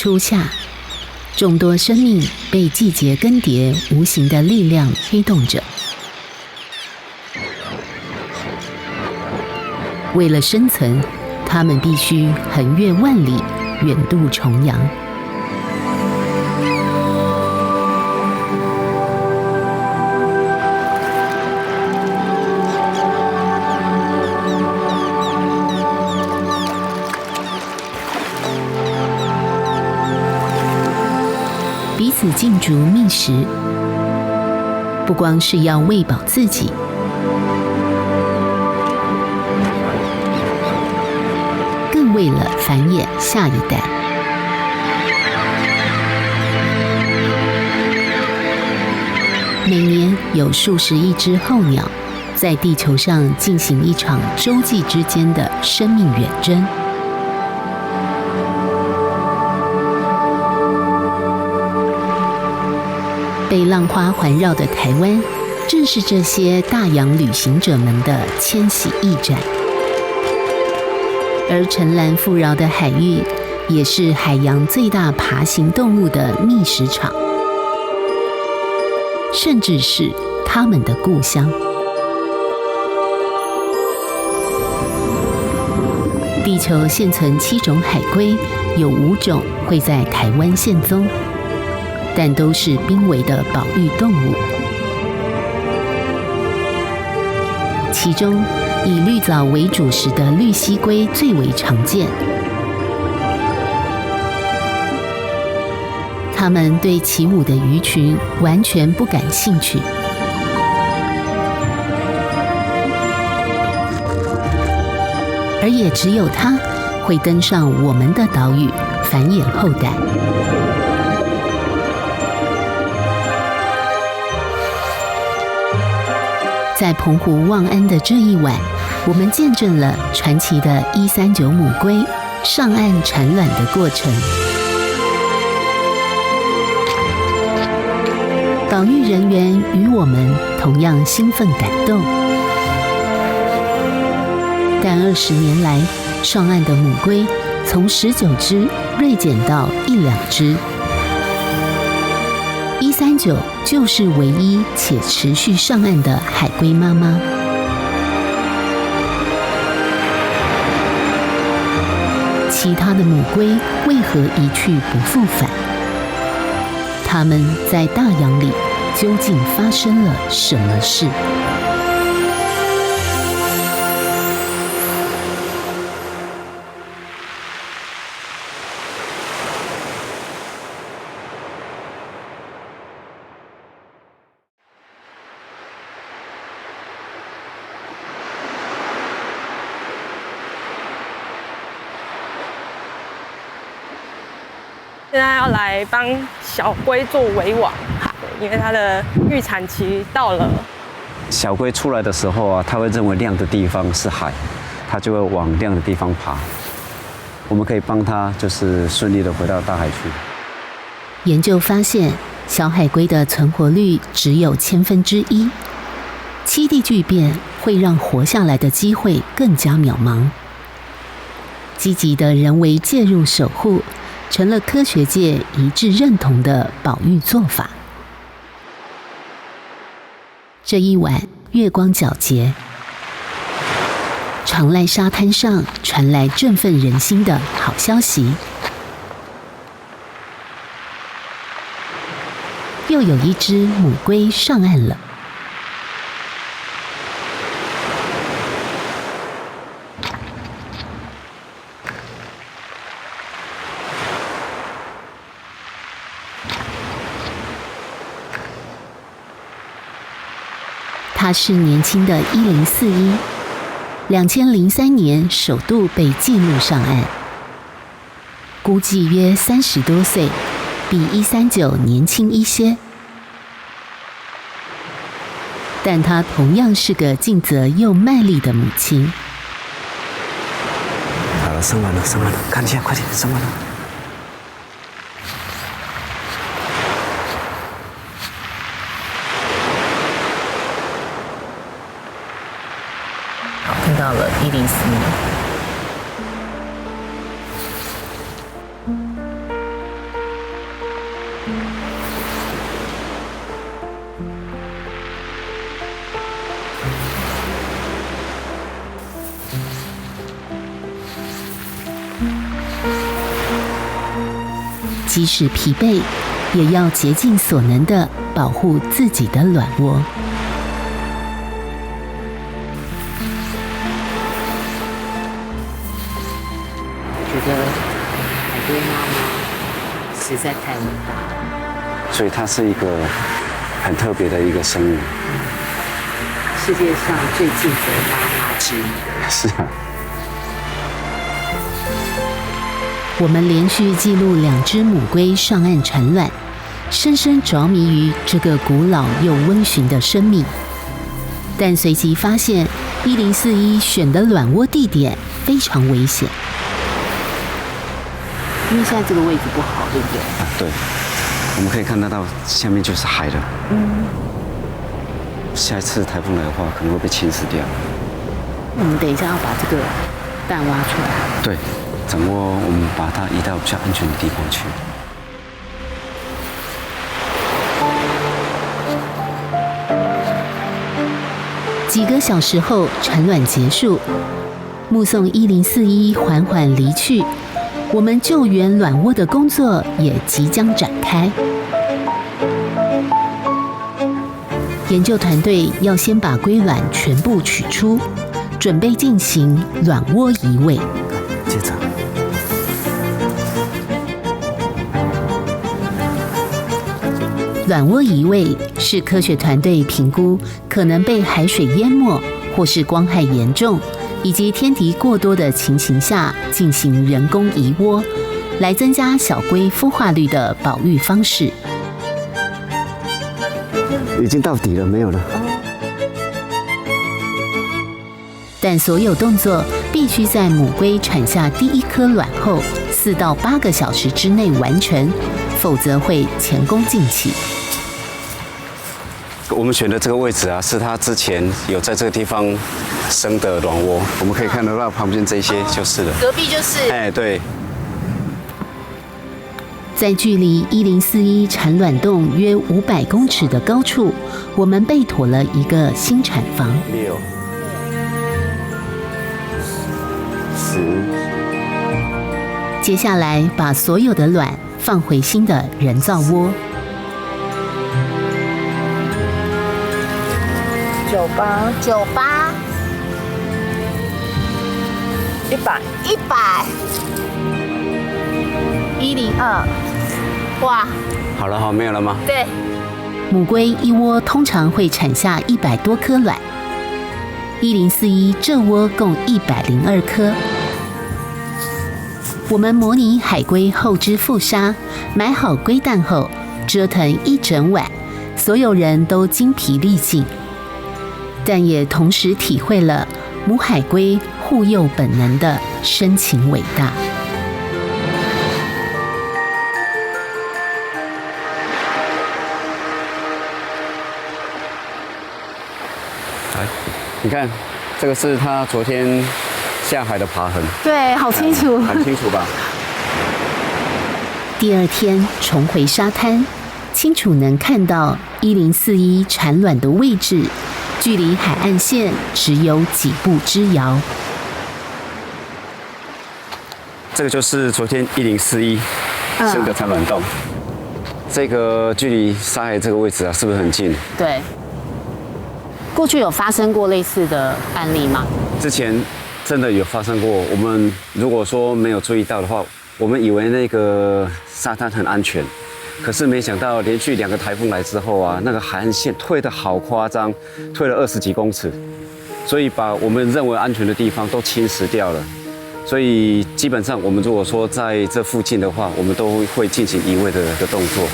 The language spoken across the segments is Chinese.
初夏，众多生命被季节更迭无形的力量推动着。为了生存，他们必须横越万里，远渡重洋。彼此竞逐觅食，不光是要喂饱自己，更为了繁衍下一代。每年有数十亿只候鸟在地球上进行一场洲际之间的生命远征。被浪花环绕的台湾，正是这些大洋旅行者们的迁徙驿站。而沉蓝富饶的海域，也是海洋最大爬行动物的觅食场，甚至是它们的故乡。地球现存7种海龟，有5种会在台湾现踪，但都是濒危的保育动物。其中，以绿藻为主食的绿蜥龟最为常见。它们对起舞的鱼群完全不感兴趣，而也只有它会登上我们的岛屿，繁衍后代。在澎湖望安的这一晚，我们见证了传奇的139母龟上岸产卵的过程。保育人员与我们同样兴奋感动，但20年来，上岸的母龟从19只锐减到1-2只。139就是唯一且持续上岸的海龟妈妈。其他的母龟为何一去不复返？它们在大洋里究竟发生了什么事？现在要来帮小龟做围网，因为它的育产期到了。小龟出来的时候啊，它会认为亮的地方是海，它就会往亮的地方爬。我们可以帮它，就是顺利的回到大海去。研究发现，小海龟的存活率只有1/1000，栖地巨变会让活下来的机会更加渺茫。积极的人为介入守护，成了科学界一致认同的保育做法。这一晚，月光皎洁，长濑沙滩上传来振奋人心的好消息，又有一只母龟上岸了。它是年轻的1041，2003年首度被记录上岸，估计约30多岁，比139年轻一些，但她同样是个尽责又卖力的母亲。好了，生完了，看一下，快点，生完了。看到了104。即使疲惫，也要竭尽所能地保护自己的卵窝。觉得海龟妈妈实在太伟大了，所以它是一个很特别的一个生物。世界上最尽责妈妈之一。是啊。我们连续记录2只母龟上岸产卵，深深着迷于这个古老又温驯的生命。但随即发现1041选的卵窝地点非常危险，因为现在这个位置不好，对不对？啊，对，我们可以看得到下面就是海了。下一次台风来的话，可能会被侵蚀掉。我们等一下要把这个蛋挖出来。对，掌握我们把它移到比较安全的地方去。几个小时后，产卵结束，目送1041缓缓离去，我们救援卵窝的工作也即将展开。研究团队要先把龟卵全部取出，准备进行卵窝移位。接着，卵窝移位是科学团队评估可能被海水淹没或是光害严重以及天敌过多的情形下进行人工移窝，来增加小龟孵化率的保育方式。已经到底了，没有了。但所有动作必须在母龟产下第1颗卵后4到8个小时之内完成，否则会前功尽弃。我们选的这个位置啊，是它之前有在这个地方生的卵窝，我们可以看得到旁边这些就是了。隔壁就是。哎，对。在距离1041产卵洞约500公尺的高处，我们备妥了一个新产房。6、10。接下来把所有的卵放回新的人造窝。98、 100、 102，哇！好了，好，没有了吗？对，母龟一窝通常会产下100多颗卵，1041这窝共102颗。我们模拟海龟后肢覆沙，买好龟蛋后折腾一整晚，所有人都精疲力尽，但也同时体会了母海龟护幼本能的深情伟大。来，你看，这个是它昨天下海的爬痕。对，好清楚，很清楚吧？第2天重回沙滩，清楚能看到1041产卵的位置，距离海岸线只有几步之遥。这个就是昨天1041生的产卵洞。这个距离沙海这个位置啊，是不是很近？对。过去有发生过类似的案例吗？之前真的有发生过。我们如果说没有注意到的话，我们以为那个沙滩很安全，可是没想到连续2个台风来之后啊，那个海岸线退得好夸张，退了20几公尺，所以把我们认为安全的地方都侵蚀掉了。所以基本上，我们如果说在这附近的话，我们都会进行移位的动作。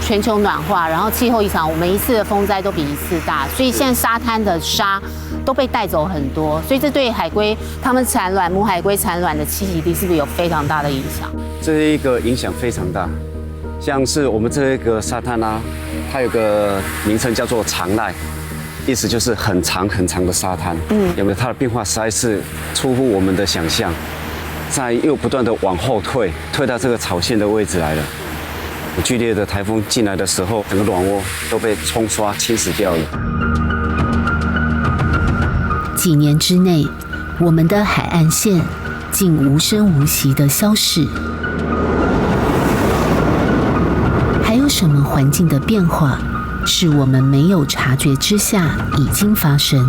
全球暖化，然后气候异常，我们一次的风灾都比一次大，所以现在沙滩的沙都被带走很多，所以这对海龟它们产卵、母海龟产卵的栖息地是不是有非常大的影响？这一个影响非常大，像是我们这个沙滩啊，它有个名称叫做长濑，意思就是很长很长的沙滩。有没有？它的变化实在是出乎我们的想象，在又不断的往后退到这个草线的位置来了。剧烈的台风进来的时候，整个卵窝都被冲刷侵蚀掉了。几年之内，我们的海岸线竟无声无息地消逝。什么环境的变化，是我们没有察觉之下已经发生？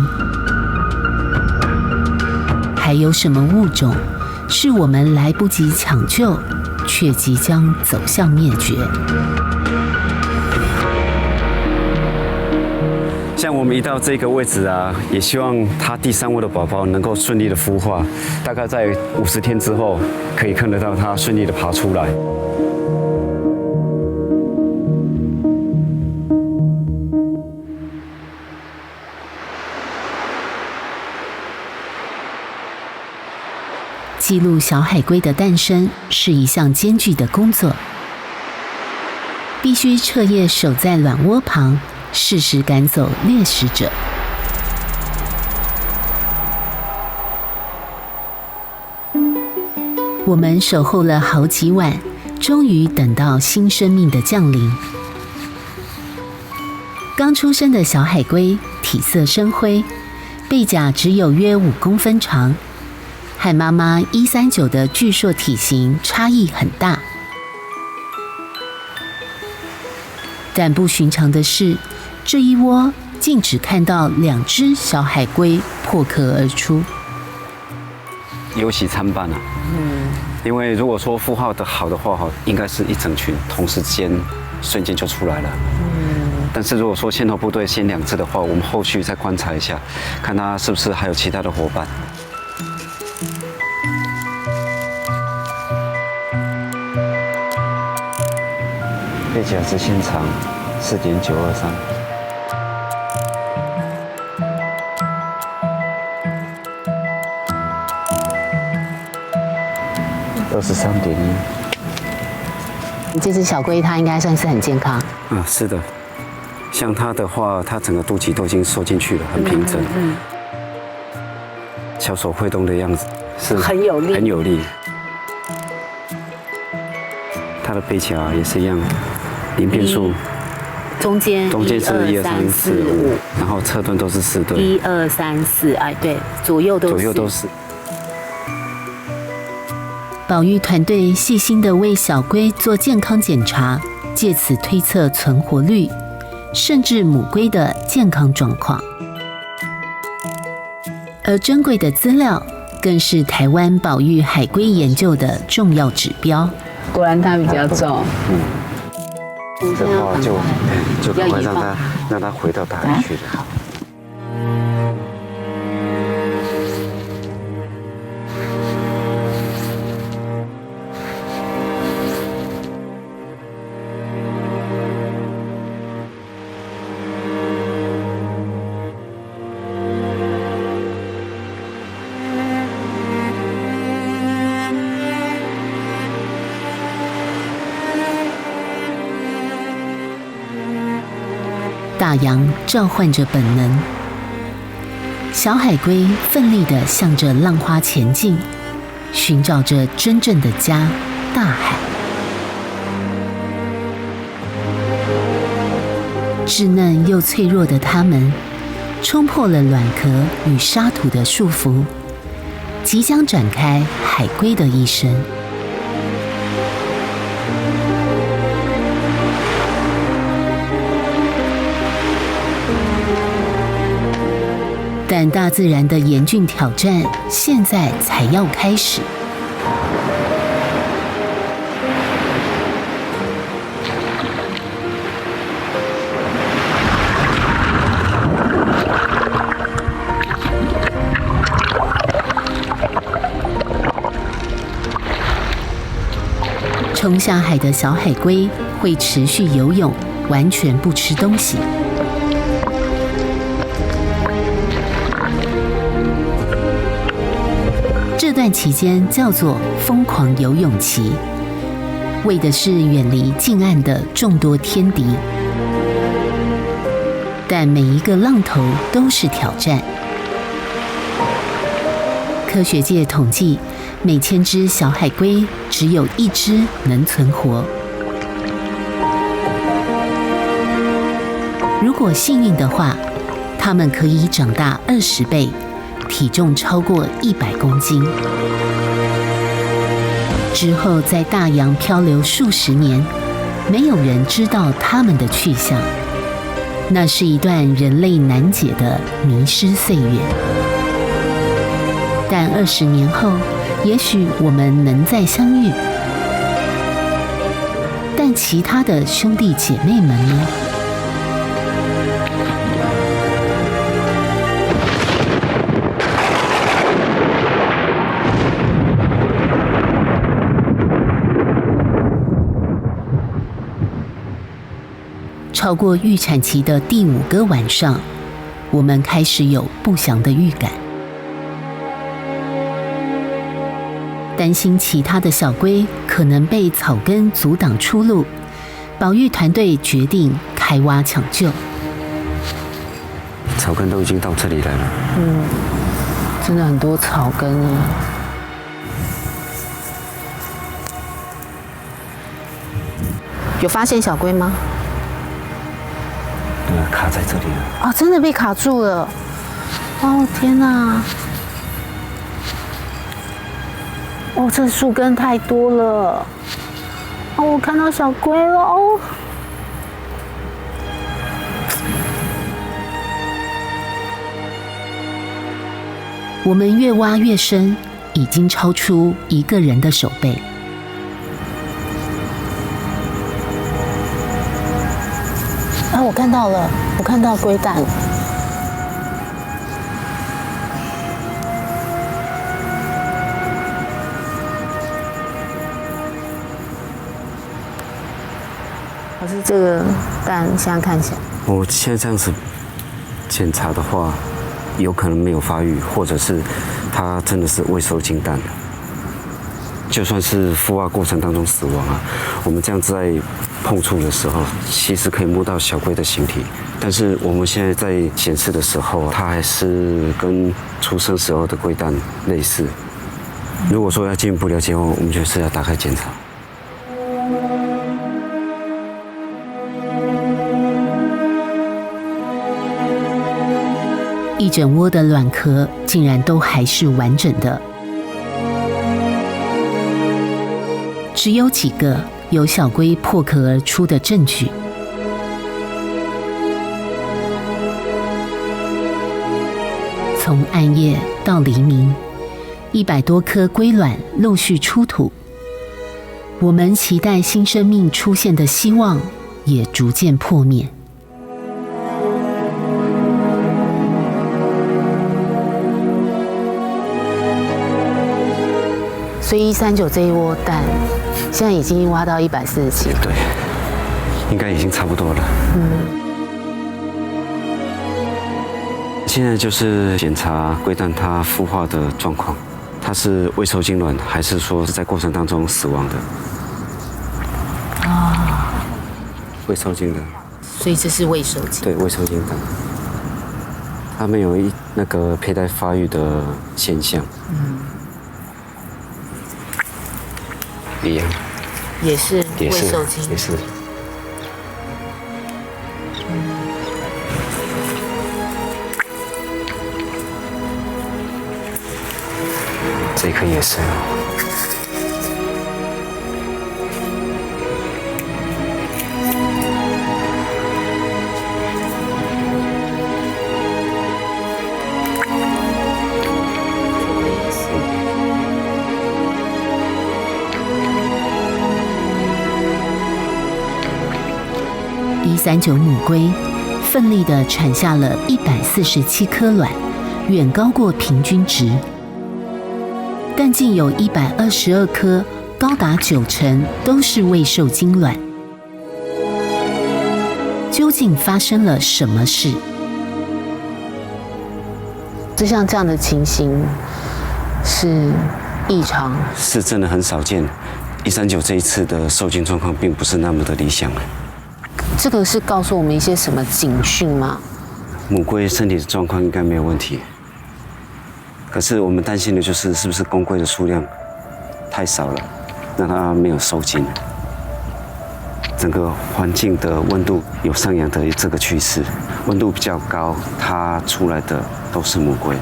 还有什么物种，是我们来不及抢救，却即将走向灭绝？像我们移到这个位置啊，也希望它第3窝的宝宝能够顺利的孵化，大概在50天之后，可以看得到它顺利的爬出来。记录小海龟的诞生是一项艰巨的工作，必须彻夜守在卵窝旁，适时赶走掠食者。我们守候了好几晚，终于等到新生命的降临。刚出生的小海龟体色深灰，背甲只有约5公分长，和妈妈139的巨硕体型差异很大。但不寻常的是，这一窝竟只看到2只小海龟破壳而出。忧喜参半啊。因为如果说孵化的好的话，应该是一整群同时间瞬间就出来了。但是如果说先头部队先2只的话，我们后续再观察一下，看它是不是还有其他的伙伴。背甲直线长4.923。23.1。这只小龟它应该算是很健康。是的。像它的话，它整个肚脐都已经收进去了，很平整。小手挥动的样子是很有力，很有力。它的背甲也是一样，零变数。中间是1、2、3、4、5，然后侧蹲都是4对。1、2、3、4，哎，对，左右都是。保育团队细心地为小龟做健康检查，借此推测存活率，甚至母龟的健康状况。而珍贵的资料，更是台湾保育海龟研究的重要指标。果然它比较重。这话就赶快让它回到大海去了。大洋召唤着本能，小海龟奋力地向着浪花前进，寻找着真正的家——大海。稚嫩又脆弱的它们，冲破了卵壳与沙土的束缚，即将展开海龟的一生。但大自然的严峻挑战，现在才要开始。冲下海的小海龟会持续游泳，完全不吃东西。这段期间叫做疯狂游泳期，为的是远离近岸的众多天敌。但每一个浪头都是挑战。科学界统计，每1000只小海龟只有1只能存活。如果幸运的话，它们可以长大20倍。体重超过100公斤，之后在大洋漂流数十年，没有人知道它们的去向。那是一段人类难解的迷失岁月。但20年后，也许我们能再相遇。但其他的兄弟姐妹们呢？超过预产期的第5个晚上，我们开始有不祥的预感，担心其他的小龟可能被草根阻挡出路，保育团队决定开挖抢救。草根都已经到这里来了。真的很多草根啊。有发现小龟吗？卡在这里了。哦，真的被卡住了！哦，天哪！哦，这树根太多了。哦，我看到小龟了哦。我们越挖越深，已经超出1个人的手背。啊，我看到了，我看到龟蛋。可是这个蛋现在看起来，我现在这样子检查的话，有可能没有发育，或者是它真的是未受精蛋。就算是孵化过程当中死亡啊，我们这样子在碰触的时候，其实可以摸到小龟的形体，但是我们现在在显示的时候，它还是跟出生时候的龟蛋类似。如果说要进一步了解的话，我们就是要打开检查。一整窝的卵壳竟然都还是完整的，只有几个有小龟破壳而出的证据。从暗夜到黎明，100多颗龟卵陆续出土，我们期待新生命出现的希望也逐渐破灭。所以139这一窝蛋，现在已经挖到147。对，应该已经差不多了。现在就是检查龟蛋它孵化的状况，它是未受精卵，还是说是在过程当中死亡的？未受精的。所以这是未受精。对，未受精蛋，它没有那个胚胎发育的现象。一样，也是未受精，也是。这颗也是。139母龟奋力地产下了147颗卵，远高过平均值，但竟有122颗，高达90%都是未受精卵。究竟发生了什么事？就像这样的情形是异常，是真的很少见。139这一次的受精状况并不是那么的理想。这个是告诉我们一些什么警讯吗？母龟身体的状况应该没有问题，可是我们担心的就是是不是公龟的数量太少了，让它没有受精。整个环境的温度有上扬的这个趋势，温度比较高，它出来的都是母龟，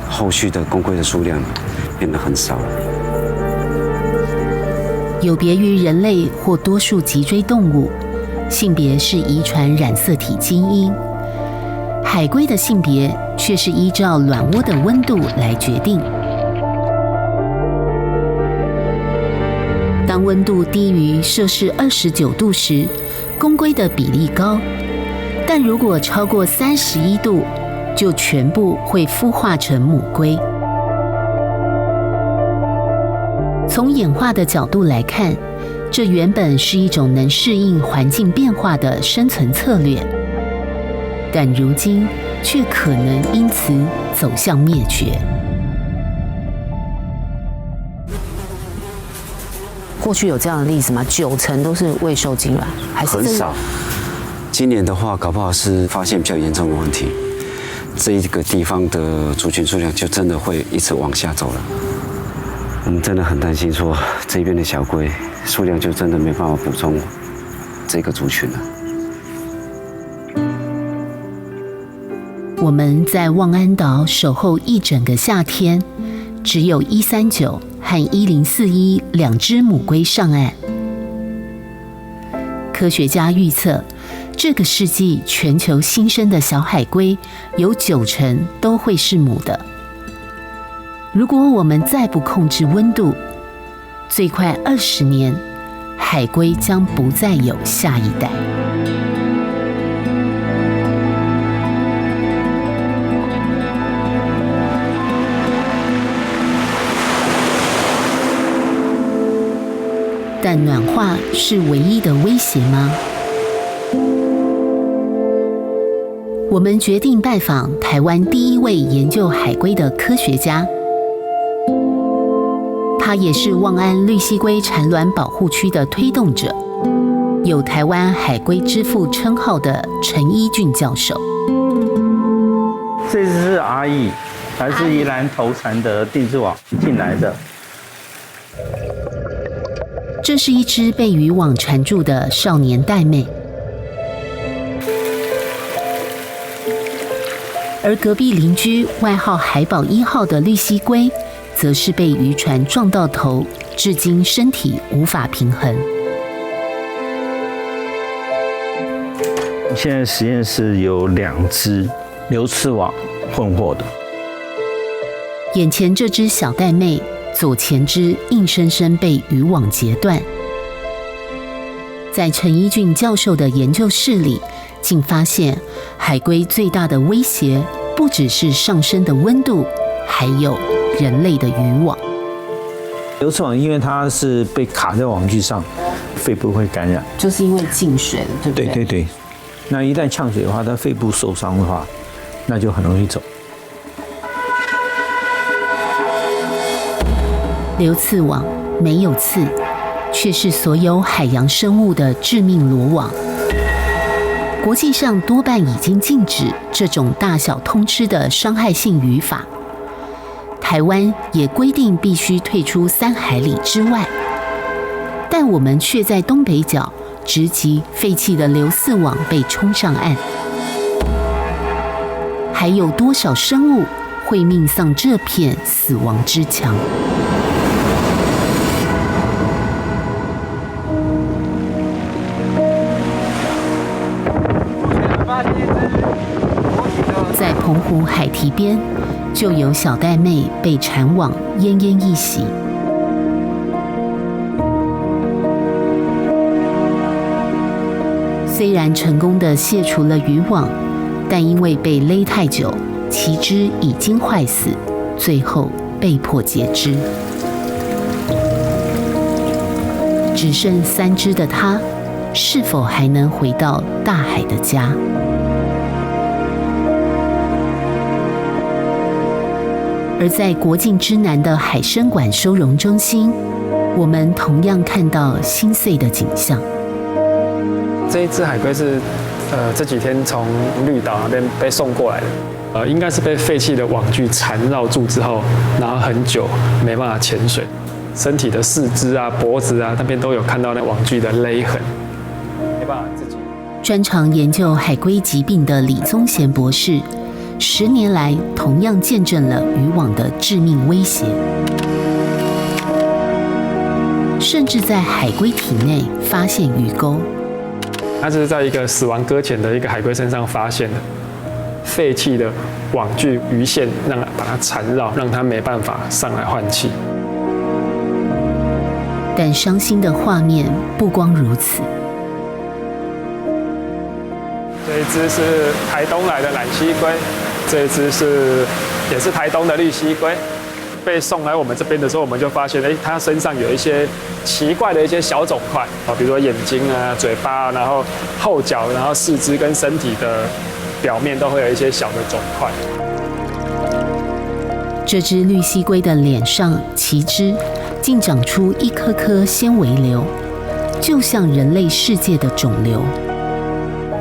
后续的公龟的数量变得很少了。有别于人类或多数脊椎动物，性别是遗传染色体基因。海龟的性别却是依照卵窝的温度来决定。当温度低于摄氏29度时，公龟的比例高；但如果超过31度，就全部会孵化成母龟。从演化的角度来看，这原本是一种能适应环境变化的生存策略，但如今却可能因此走向灭绝。过去有这样的例子吗？90%都是未受精卵，还是很少。今年的话，搞不好是发现比较严重的问题，这一个地方的族群数量就真的会一直往下走了。我们真的很担心，说这边的小龟数量就真的没办法补充这个族群了。我们在望安岛守候一整个夏天，只有139和1041两只母龟上岸。科学家预测，这个世纪全球新生的小海龟有90%都会是母的。如果我们再不控制温度，最快20年，海龟将不再有下一代。但暖化是唯一的威胁吗？我们决定拜访台湾第一位研究海龟的科学家，他也是望安绿蜥龟产卵保护区的推动者，有台湾海龟之父称号的陈一俊教授。这只是阿义，来自宜兰头产的定制网进来的。这是一只被渔网缠住的少年玳瑁，而隔壁邻居外号海宝1号的绿蜥龟，则是被渔船撞到头，至今身体无法平衡。现在实验室有2只流刺网混货的。眼前这只小玳瑁，左前肢硬生生被渔网截断。在陈一俊教授的研究室里，竟发现海龟最大的威胁不只是上升的温度，还有人类的渔网。流刺网因为它是被卡在网具上，肺部会感染。就是因为进水了，对不对？对对对，那一旦呛水的话，它肺部受伤的话，那就很容易走。流刺网没有刺，却是所有海洋生物的致命罗网。国际上多半已经禁止这种大小通吃的伤害性渔法，台湾也规定必须退出3海里之外，但我们却在东北角直击废弃的流刺网被冲上岸。还有多少生物会命丧这片死亡之墙？在澎湖海堤边，就有小玳瑁被缠网奄奄一息。虽然成功地卸除了渔网，但因为被勒太久，其肢已经坏死，最后被迫截肢。只剩3只的它，是否还能回到大海的家？而在国境之南的海生馆收容中心，我们同样看到心碎的景象。这一只海龟是，这几天从绿岛那边被送过来的，应该是被废弃的网具缠绕住之后，然后很久没办法潜水，身体的四肢啊、脖子啊那边都有看到那网具的勒痕，没办法自己。专长研究海龟疾病的李宗贤博士，10年来同样见证了渔网的致命威胁。甚至在海龟体内发现鱼钩。它是在一个死亡搁浅的一个海龟身上发现的废弃的网具鱼线，把它缠绕，让它没办法上来换气。但伤心的画面不光如此。这一只是台东来的蓝蜥龟，这一只也是台东的绿蜥龟。被送来我们这边的时候，我们就发现，它身上有一些奇怪的一些小肿块啊，比如说眼睛啊、嘴巴，然后后脚，然后四肢跟身体的表面都会有一些小的肿块。这只绿蜥龟的脸上鳍肢竟长出一颗颗纤维瘤，就像人类世界的肿瘤。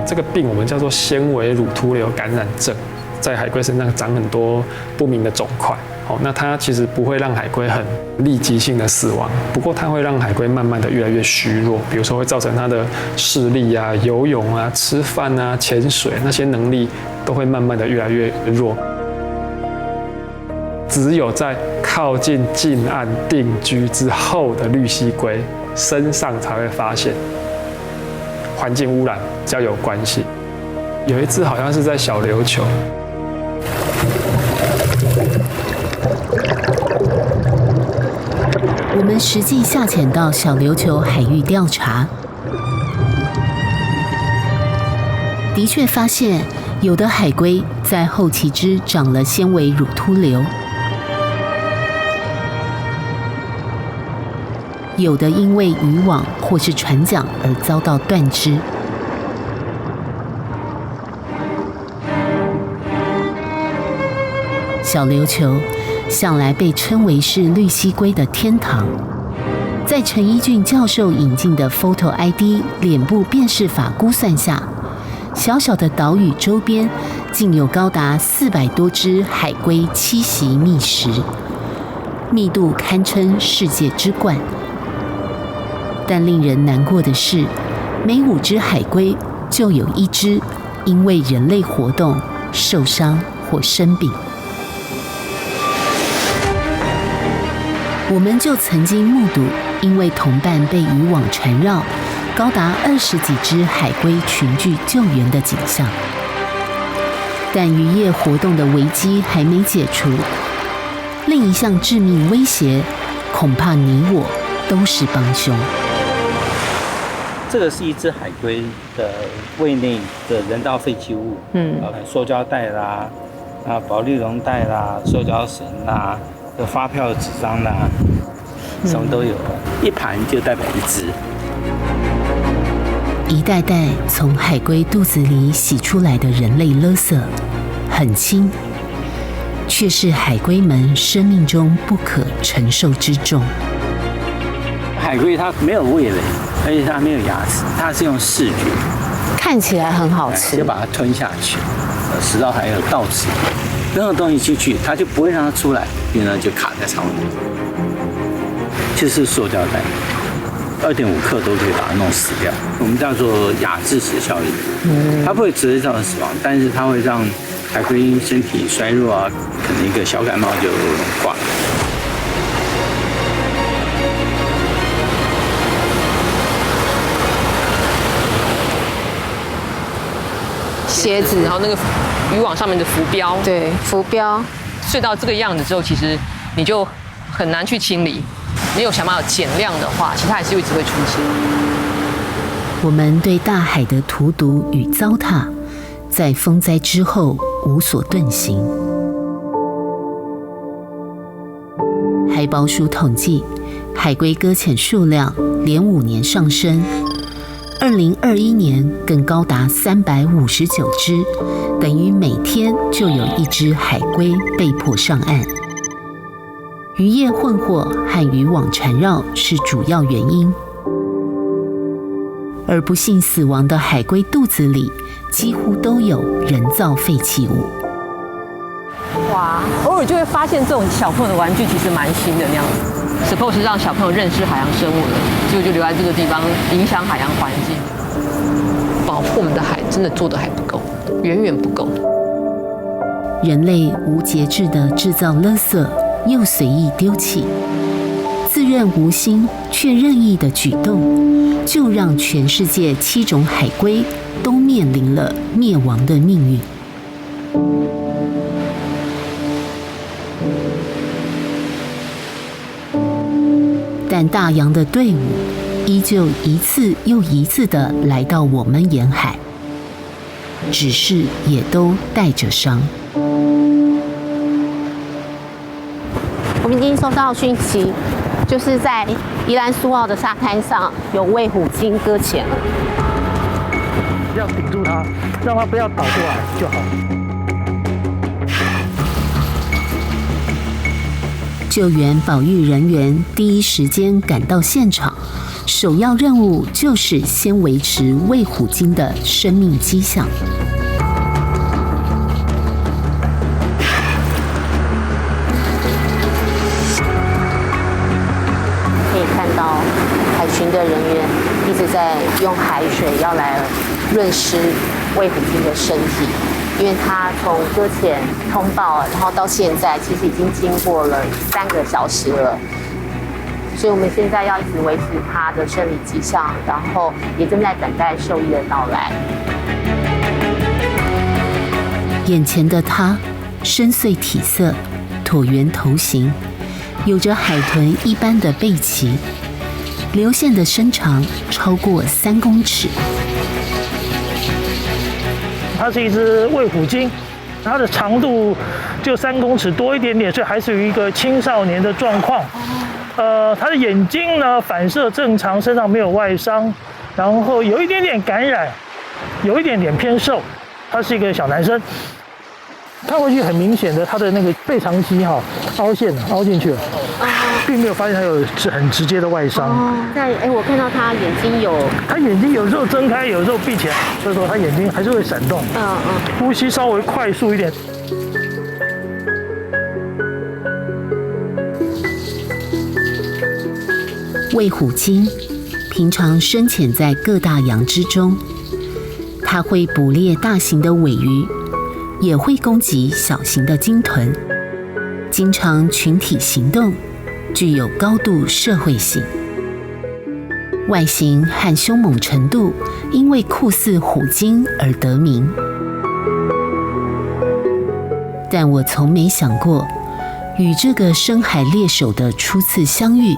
这个病我们叫做纤维乳突瘤感染症，在海龟身上长很多不明的肿块。那它其实不会让海龟很立即性的死亡，不过它会让海龟慢慢的越来越虚弱，比如说会造成它的视力啊、游泳啊、吃饭啊、潜水那些能力都会慢慢的越来越弱。只有在靠近近岸定居之后的绿蜥龟身上才会发现环境污染比较有关系。有一只好像是在小琉球。我们实际下潜到小琉球海域调查，的确发现有的海龟在后鳍肢长了纤维乳突瘤，有的因为渔网或是船桨而遭到断肢。小琉球向来被称为是绿蜥龟的天堂。在陈一俊教授引进的 Photo ID 脸部辨识法估算下，小小的岛屿周边竟有高达400多只海龟栖息觅食，密度堪称世界之冠。但令人难过的是，每5只海龟就有1只因为人类活动受伤或生病。我们就曾经目睹因为同伴被渔网缠绕，高达20几只海龟群聚救援的景象。但渔业活动的危机还没解除，另一项致命威胁，恐怕你我都是帮凶。这个是一只海龟的胃内的人道废弃物，塑胶袋啦，保丽龙袋啦，塑胶绳啦。发票纸张啦，什么都有，一盘就代表1只。一袋袋从海龟肚子里洗出来的人类垃圾，很轻，却是海龟们生命中不可承受之重。海龟它没有味蕾，而且它没有牙齿，它是用视觉，看起来很好吃，就把它吞下去。食道还有倒齿。任何东西进去，它就不会让它出来，因为它就卡在肠胃里。就是塑胶袋，2.5克都可以把它弄死掉。我们叫做亚致死效应。它不会直接造成死亡，但是它会让海龟身体衰弱啊，可能一个小感冒就挂了。鞋子，然后那个渔网上面的浮标，对，浮标碎到这个样子之后，其实你就很难去清理。没有想办法减量的话，其实它还是一直会出现。我们对大海的荼毒与糟蹋，在风灾之后无所遁形。海保署统计，海龟搁浅数量连5年上升。2021年更高达359只，等于每天就有1只海龟被迫上岸。渔业混获和渔网缠绕是主要原因，而不幸死亡的海龟肚子里几乎都有人造废弃物。哇，偶尔就会发现这种小朋友的玩具其实蛮新的那样子。Suppose 是让小朋友认识海洋生物的，结果就留在这个地方，影响海洋环境。保护我们的海真的做得还不够，远远不够。人类无节制地制造垃圾，又随意丢弃，自认刃无心却任意的举动，就让全世界7种海龟都面临了灭亡的命运。但大洋的队伍依旧一次又一次地来到我们沿海，只是也都带着伤。我们已经收到讯息，就是在宜兰苏澳的沙滩上有卫虎鲸搁浅了。要顶住它，让它不要倒过来就好。救援保育人员第一时间赶到现场，首要任务就是先维持卫虎鲸的生命迹象。可以看到海巡的人员一直在用海水要来润湿卫虎鲸的身体，因为它从搁浅通报，然后到现在其实已经经过了3个小时了，所以我们现在要一直维持它的生理迹象，然后也正在等待兽医的到来。眼前的它，深邃体色，椭圆头型，有着海豚一般的背鳍，流线的身长超过3公尺。它是一只卫虎鲸，它的长度就3公尺多一点点，所以还属于一个青少年的状况。它的眼睛呢反射正常，身上没有外伤，然后有一点点感染，有一点点偏瘦。他是一个小男生，看回去很明显的，他的那个背长肌凹陷了，凹进去了，并没有发现他有很直接的外伤。我看到他眼睛有时候睁开，有时候闭起来，所以说他眼睛还是会闪动。呼吸稍微快速一点。卫虎鲸平常深潜在各大洋之中，它会捕猎大型的尾鱼，也会攻击小型的鲸豚，经常群体行动，具有高度社会性。外形和凶猛程度因为酷似虎鲸而得名，但我从没想过，与这个深海猎手的初次相遇，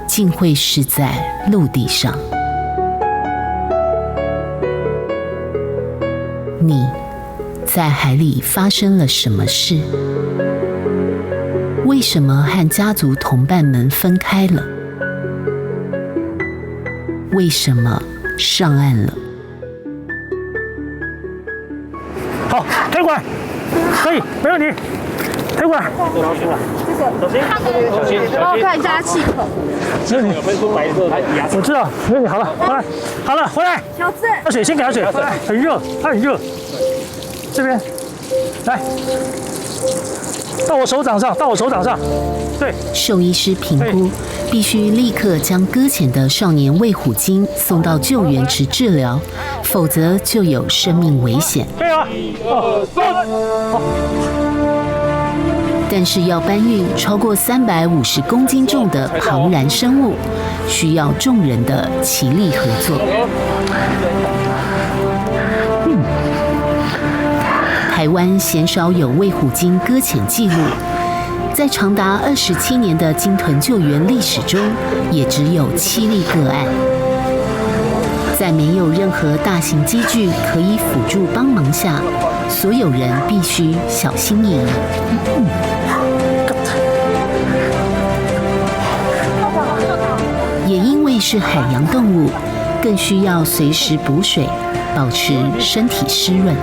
竟会是在陆地上。你在海里发生了什么事？为什么和家族同伴们分开了？为什么上岸了？好，推过来，可以，没问题。推过来，小心啊！小心，帮我看一下气孔。有喷出白色的牙齿。我知道，没问题。好了，回来，好了，回来。小智，喝水，先给他水。回来，很热，他很热。这边，来，到我手掌上，到我手掌上。对。兽医师评估，必须立刻将搁浅的少年卫虎鲸送到救援池治疗，否则就有生命危险。可以啊。好。但是要搬运超过350公斤重的庞然生物，需要众人的齐力合作。台湾鲜少有卫虎鲸搁浅记录，在长达27年的鲸豚救援历史中，也只有7例个案。在没有任何大型机具可以辅助帮忙下，所有人必须小心翼翼。也因为是海洋动物，更需要随时补水，保持身体湿润。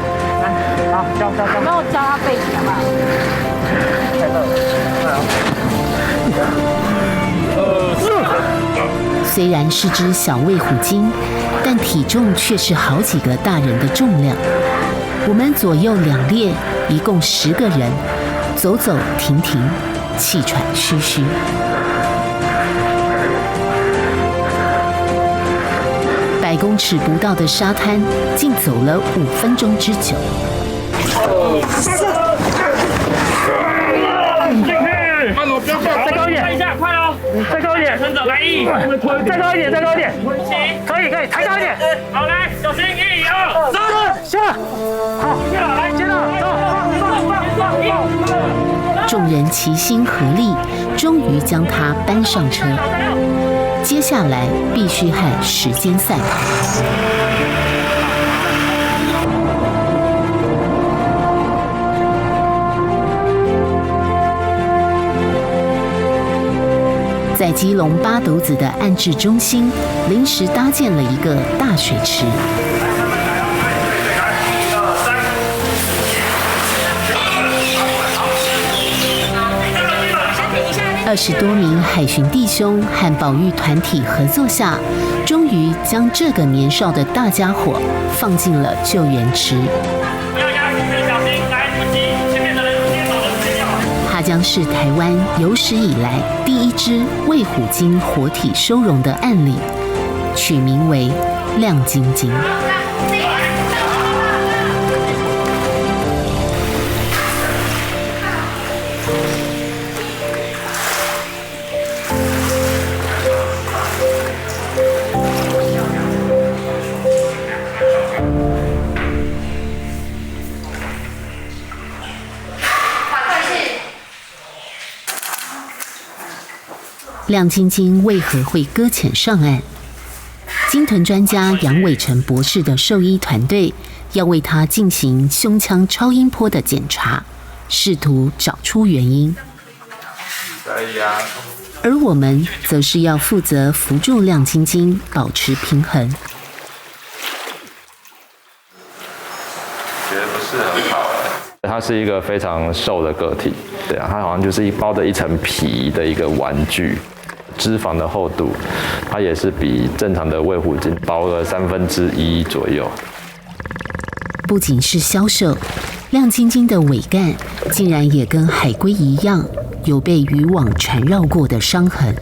好，教。有没有教他背起来嘛？虽然是只小卫虎鲸，但体重却是好几个大人的重量。我们左右2列，一共10个人，走走停停，气喘吁吁。100公尺不到的沙滩，竟走了5分钟之久。是，再高一点，一下，快哦，再高一点，跟着来1，再高一点，再高一点，可以，抬高一点，好，来，小心1、2、3，下，好，来，接着，走，众人齐心合力，终于将他搬上车。接下来必须和时间赛跑。在基隆八斗子的安置中心，临时搭建了一个大水池。20多名海巡弟兄和保育团体合作下，终于将这个年少的大家伙放进了救援池。它将是台湾有史以来第一只卫虎鲸活体收容的案例，取名为“亮晶晶”。亮晶晶为何会搁浅上岸？鲸豚专家杨伟成博士的兽医团队要为他进行胸腔超音波的检查，试图找出原因。而我们则是要负责扶助亮晶晶保持平衡。觉得不是很好。它是一个非常瘦的个体，对啊，它好像就是包着一层皮的一个玩具。脂肪的厚度，它也是比正常的卫虎鲸薄了1/3左右。不仅是消瘦，亮晶晶的尾干竟然也跟海龟一样，有被渔网缠绕过的伤痕。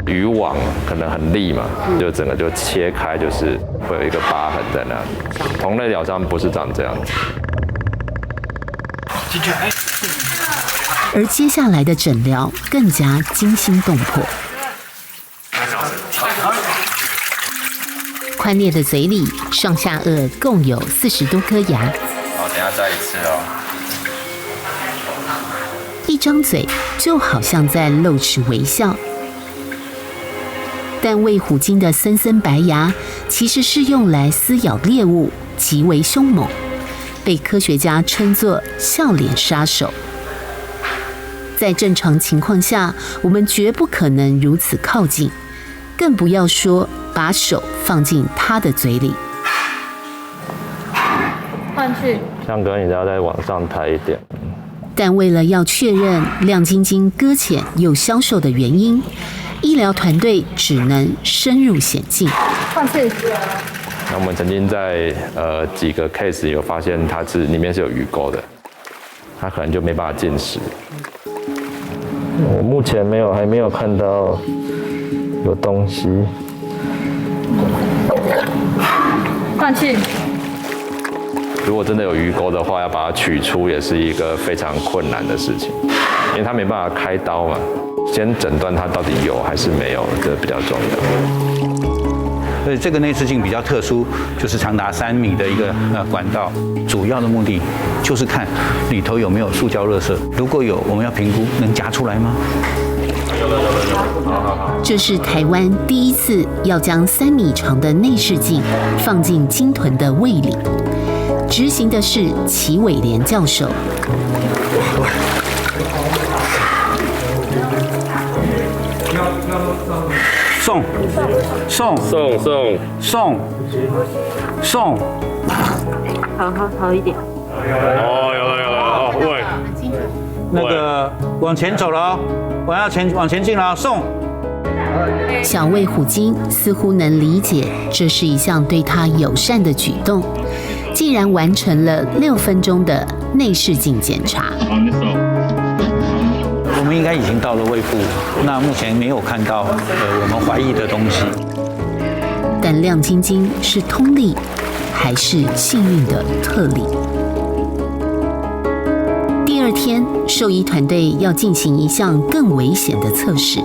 渔网可能很利嘛，就整个就切开，就是会有一个疤痕在那里。同类鸟上不是长这样子。而接下来的诊疗更加惊心动魄。宽裂的嘴里，上下颚共有40多颗牙。好，等一下再一次哦。一张嘴就好像在露齿微笑。但卫虎鲸的森森白牙其实是用来撕咬猎物，极为凶猛，被科学家称作“笑脸杀手”。在正常情况下，我们绝不可能如此靠近，更不要说把手放进它的嘴里。换去。向哥，你要再往上抬一点。但为了要确认亮晶晶搁浅又消瘦的原因，医疗团队只能深入险境。换去。那我们曾经在几个 case 有发现，它是里面是有鱼钩的，它可能就没办法进食。我目前还没有看到有东西。换气。如果真的有鱼钩的话，要把它取出也是一个非常困难的事情，因为它没办法开刀嘛。先诊断它到底有还是没有，这比较重要。所以这个内视镜比较特殊，就是长达3米的一个管道，主要的目的就是看里头有没有塑胶垃圾，如果有，我们要评估能夹出来吗？这是台湾第一次要将3米长的内视镜放进鲸豚的胃里，执行的是齐伟廉教授。送，好一点。哦，有了，哦，喂，那个往前走了哦，往前进了哦，送。小卫虎鲸似乎能理解这是一项对他友善的举动，竟然完成了6分钟的内视镜检查。我们应该已经到了胃部，那目前没有看到我们怀疑的东西。但亮晶晶是通例，还是幸运的特例？第二天，兽医团队要进行一项更危险的测试。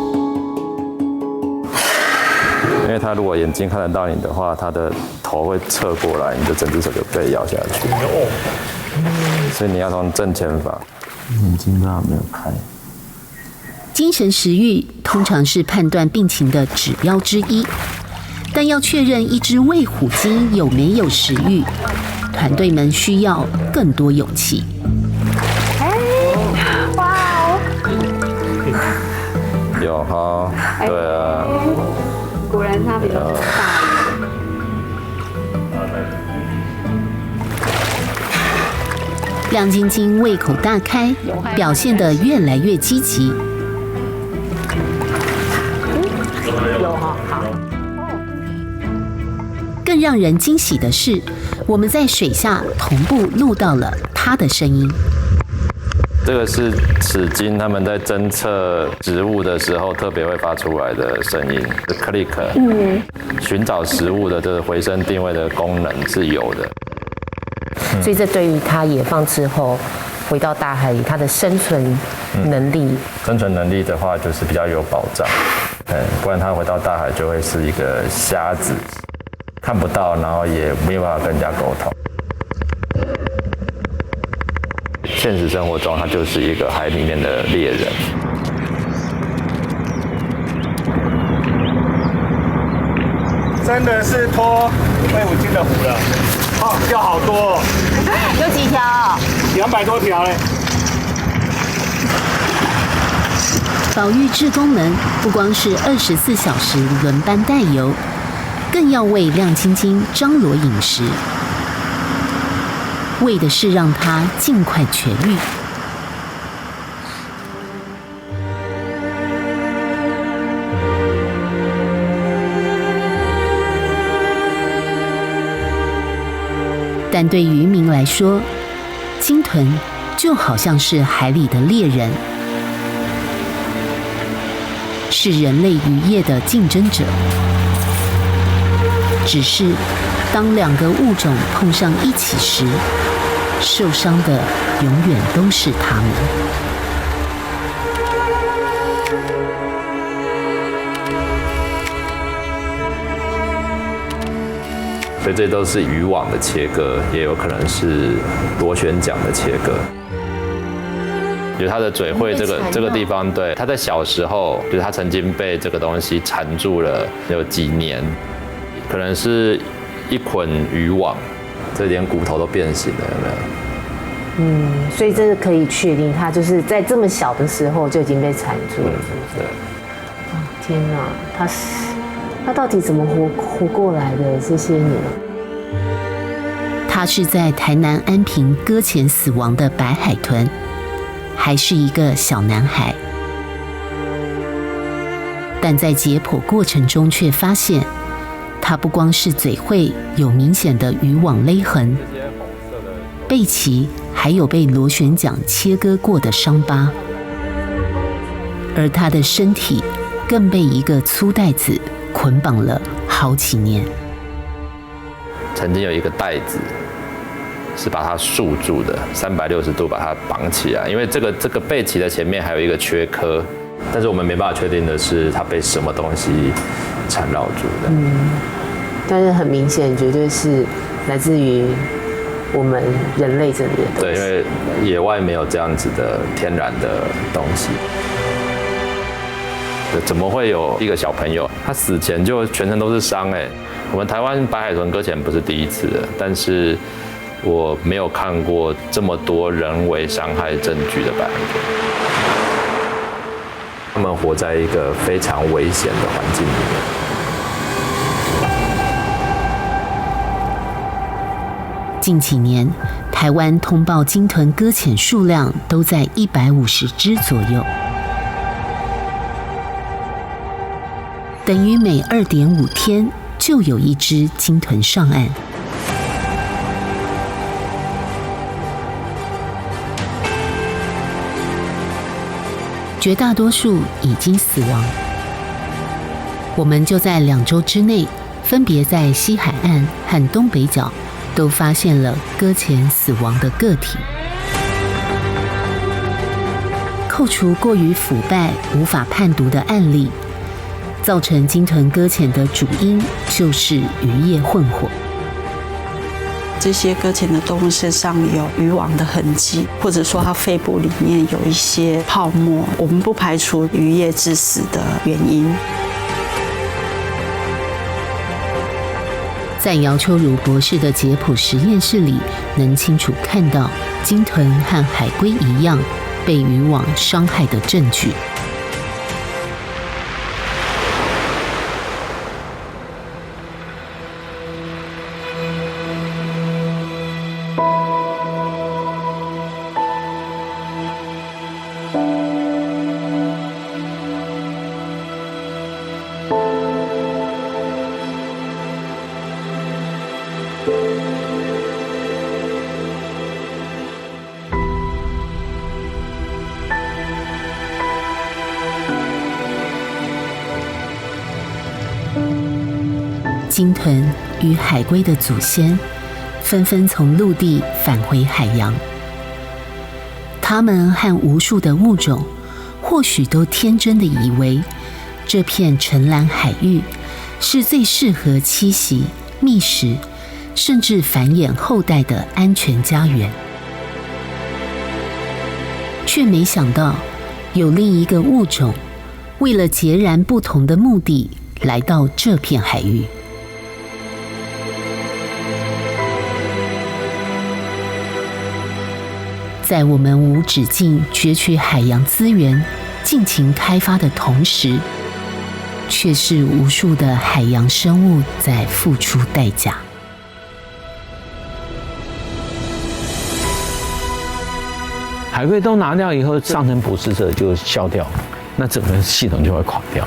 因为它如果眼睛看得到你的话，它的头会侧过来，你的整只手就被咬下去。所以你要从正前方，眼睛刚好没有开。精神食欲通常是判断病情的指标之一，但要确认一只喂虎鲸有没有食欲，团队们需要更多勇气。哇哦！有哈，对啊。果然它比较大。亮晶晶胃口大开，表现得越来越积极。有哈，好。更让人惊喜的是，我们在水下同步录到了它的声音。这个是齿鲸他们在侦测植物的时候特别会发出来的声音 ，click。寻找食物的这个回声定位的功能是有的。所以这对于它野放之后回到大海里，它的生存能力，生存能力的话就是比较有保障。不然它回到大海就会是一个瞎子，看不到，然后也没有办法跟人家沟通。现实生活中，它就是一个海里面的猎人。真的是脱喂虎鲸的虎了，哦，钓好多哦，有几条？200多条嘞。保育志工们不光是24小时轮班带游，更要为亮晶晶张罗饮食。为的是让它尽快痊愈。但对渔民来说，鲸豚就好像是海里的猎人，是人类渔业的竞争者。只是当两个物种碰上一起时，受伤的永远都是他们。所以这都是渔网的切割，也有可能是螺旋桨的切割。就是它的嘴会这个地方，对，它在小时候，就是它曾经被这个东西缠住了有几年，可能是一捆渔网，这连骨头都变形了，有没有？所以这个可以确定，它就是在这么小的时候就已经被缠住了，是不是？天哪，他到底怎么活过来的这些年？他是在台南安平搁浅死亡的白海豚，还是一个小男孩。但在解剖过程中却发现，他不光是嘴喙有明显的渔网勒痕，背鳍还有被螺旋桨切割过的伤疤，而他的身体更被一个粗带子捆绑了好几年。曾经有一个带子是把它束住的，360度把它绑起来，因为这个背鳍的前面还有一个缺刻，但是我们没办法确定的是它被什么东西缠绕住的。但是很明显，绝对是来自于我们人类这里的东西。对，因为野外没有这样子的天然的东西。怎么会有一个小朋友，他死前就全身都是伤？我们台湾白海豚搁浅不是第一次了，但是我没有看过这么多人为伤害证据的白海豚。他们活在一个非常危险的环境里面。近几年，台湾通报鲸豚搁浅数量都在150只左右，等于每2.5天就有一只鲸豚上岸。绝大多数已经死亡。我们就在2周之内，分别在西海岸和东北角都发现了搁浅死亡的个体。扣除过于腐败无法判读的案例，造成鲸豚搁浅的主因就是渔业混火。这些搁浅的动物身上有渔网的痕迹，或者说它肺部里面有一些泡沫，我们不排除渔业致死的原因。在姚秋如博士的解剖实验室里，能清楚看到鲸豚和海龟一样被渔网伤害的证据。鲸豚与海龟的祖先纷纷从陆地返回海洋，它们和无数的物种或许都天真的以为这片澄蓝海域是最适合栖息、觅食，甚至繁衍后代的安全家园，却没想到有另一个物种为了截然不同的目的来到这片海域。在我们无止境攫取海洋资源、尽情开发的同时，却是无数的海洋生物在付出代价。海龟都拿掉以后，上层捕食者就消掉，那整个系统就会垮掉。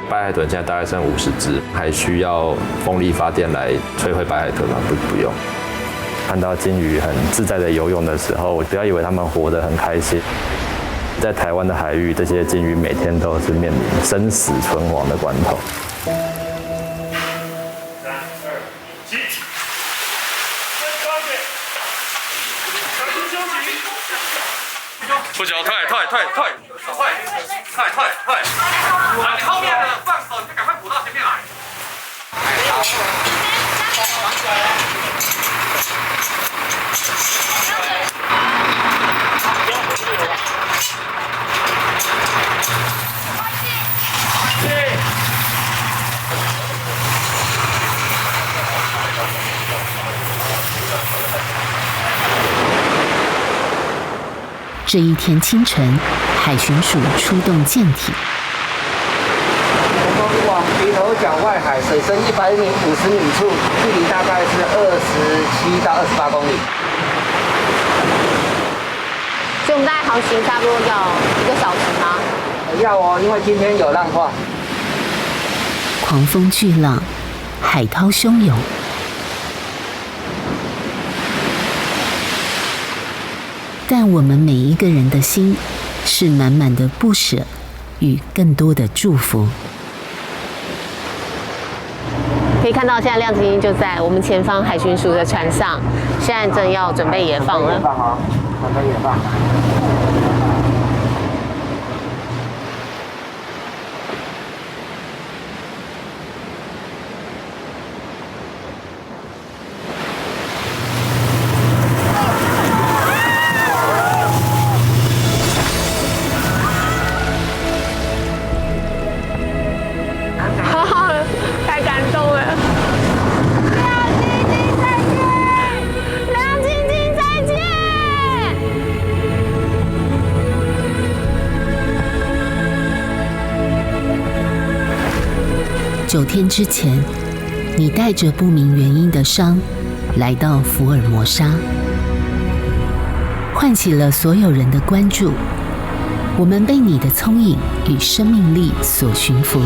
白海豚现在大概剩50只，还需要风力发电来摧毁白海豚吗？不用。看到鲸鱼很自在的游泳的时候，不要以为它们活得很开心。在台湾的海域，这些鲸鱼每天都是面临生死存亡的关头。3、2、1，不脚退，你后面的放手，你就赶快补到前面来。这一天清晨，海巡署出动舰艇。我们往鼻头角外海水深150米处，距离大概是27到28公里。所以我们大概航行差不多要1个小时吗？要哦，因为今天有浪况。狂风巨浪，海涛汹涌。但我们每一个人的心是满满的不舍与更多的祝福。可以看到，现在亮晶晶就在我们前方海巡署的船上，现在正要准备野放了。准备野放。9天之前，你带着不明原因的伤来到福尔摩沙，唤起了所有人的关注。我们被你的聪颖与生命力所驯服，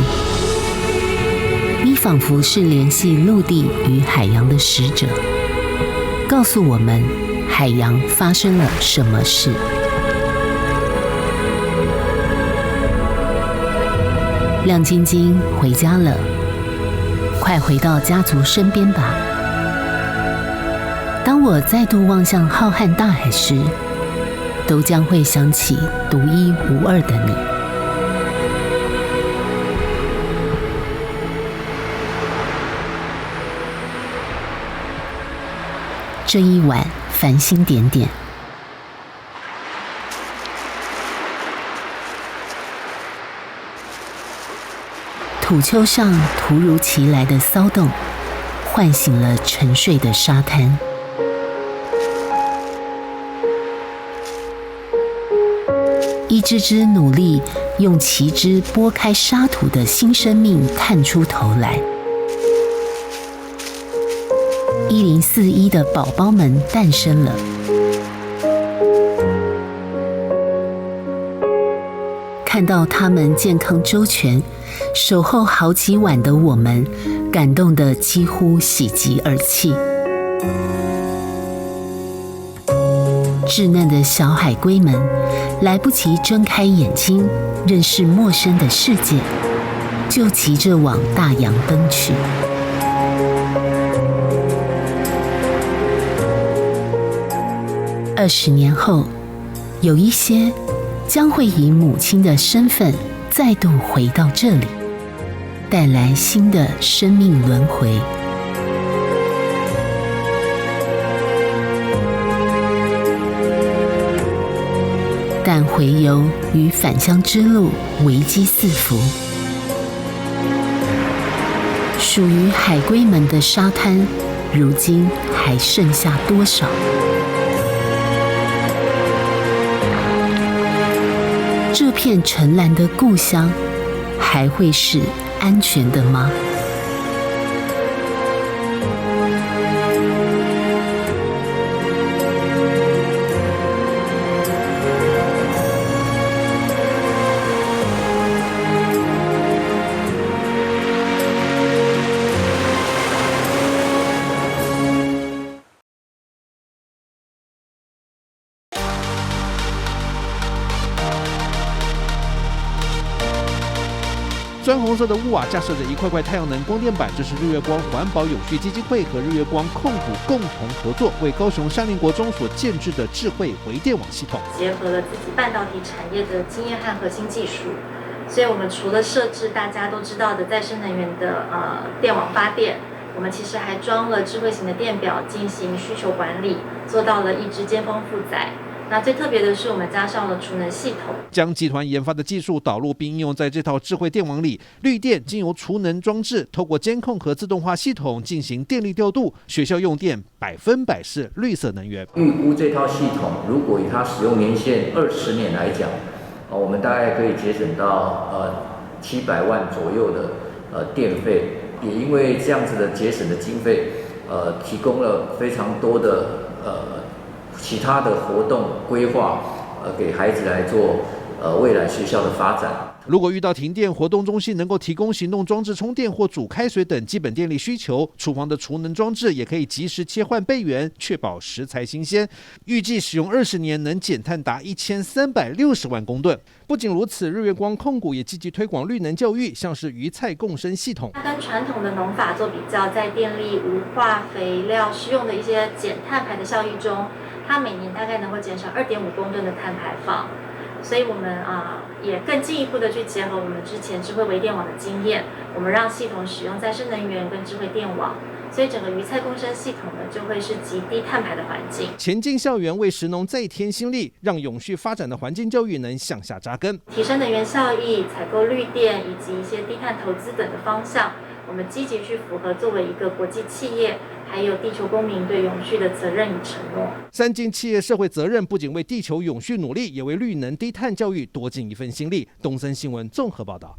你仿佛是联系陆地与海洋的使者，告诉我们海洋发生了什么事。亮晶晶回家了，快回到家族身边吧。当我再度望向浩瀚大海时，都将会想起独一无二的你。这一晚繁星点点，土丘上突如其来的骚动，唤醒了沉睡的沙滩。一只只努力用旗帜拨开沙土的新生命探出头来。1041的宝宝们诞生了。看到他们健康周全，守候好几晚的我们，感动得几乎喜极而泣。稚嫩的小海龟们来不及睁开眼睛认识陌生的世界，就急着往大洋奔去。20年后，有一些将会以母亲的身份再度回到这里，带来新的生命轮回。但回游与返乡之路危机四伏，属于海龟们的沙滩，如今还剩下多少？这片澄蓝的故乡，还会是安全的吗？砖红色的屋瓦架设着一块块太阳能光电板，这是日月光环保永续基金会和日月光控股共同合作，为高雄山林国中所建制的智慧微电网系统，结合了自己半导体产业的经验和核心技术。所以我们除了设置大家都知道的再生能源的电网发电，我们其实还装了智慧型的电表进行需求管理，做到了一直尖峰负载。那最特别的是，我们加上了储能系统，将集团研发的技术导入并应用在这套智慧电网里。绿电经由储能装置，透过监控和自动化系统进行电力调度，学校用电100%是绿色能源。预估这套系统，如果以它使用年限20年来讲，我们大概可以节省到700万左右的电费。也因为这样子的节省的经费，提供了非常多的其他的活动规划，给孩子来做未来学校的发展。如果遇到停电，活动中心能够提供行动装置充电或煮开水等基本电力需求。厨房的储能装置也可以及时切换备源，确保食材新鲜。预计使用20年能减碳达1360万公吨。不仅如此，日月光控股也积极推广绿能教育，像是鱼菜共生系统。跟传统的农法做比较，在电力、无化肥料施用的一些减碳排的效益中，它每年大概能够减少2.5公吨的碳排放。所以我们也更进一步的去结合我们之前智慧微电网的经验，我们让系统使用再生能源跟智慧电网，所以整个鱼菜共生系统呢就会是极低碳排的环境。前进校园为食农再添新力，让永续发展的环境教育能向下扎根，提升能源效益、采购绿电以及一些低碳投资等的方向，我们积极去符合作为一个国际企业还有地球公民对永续的责任与承诺。三尽企业社会责任，不仅为地球永续努力，也为绿能低碳教育多尽一份心力。东森新闻综合报道。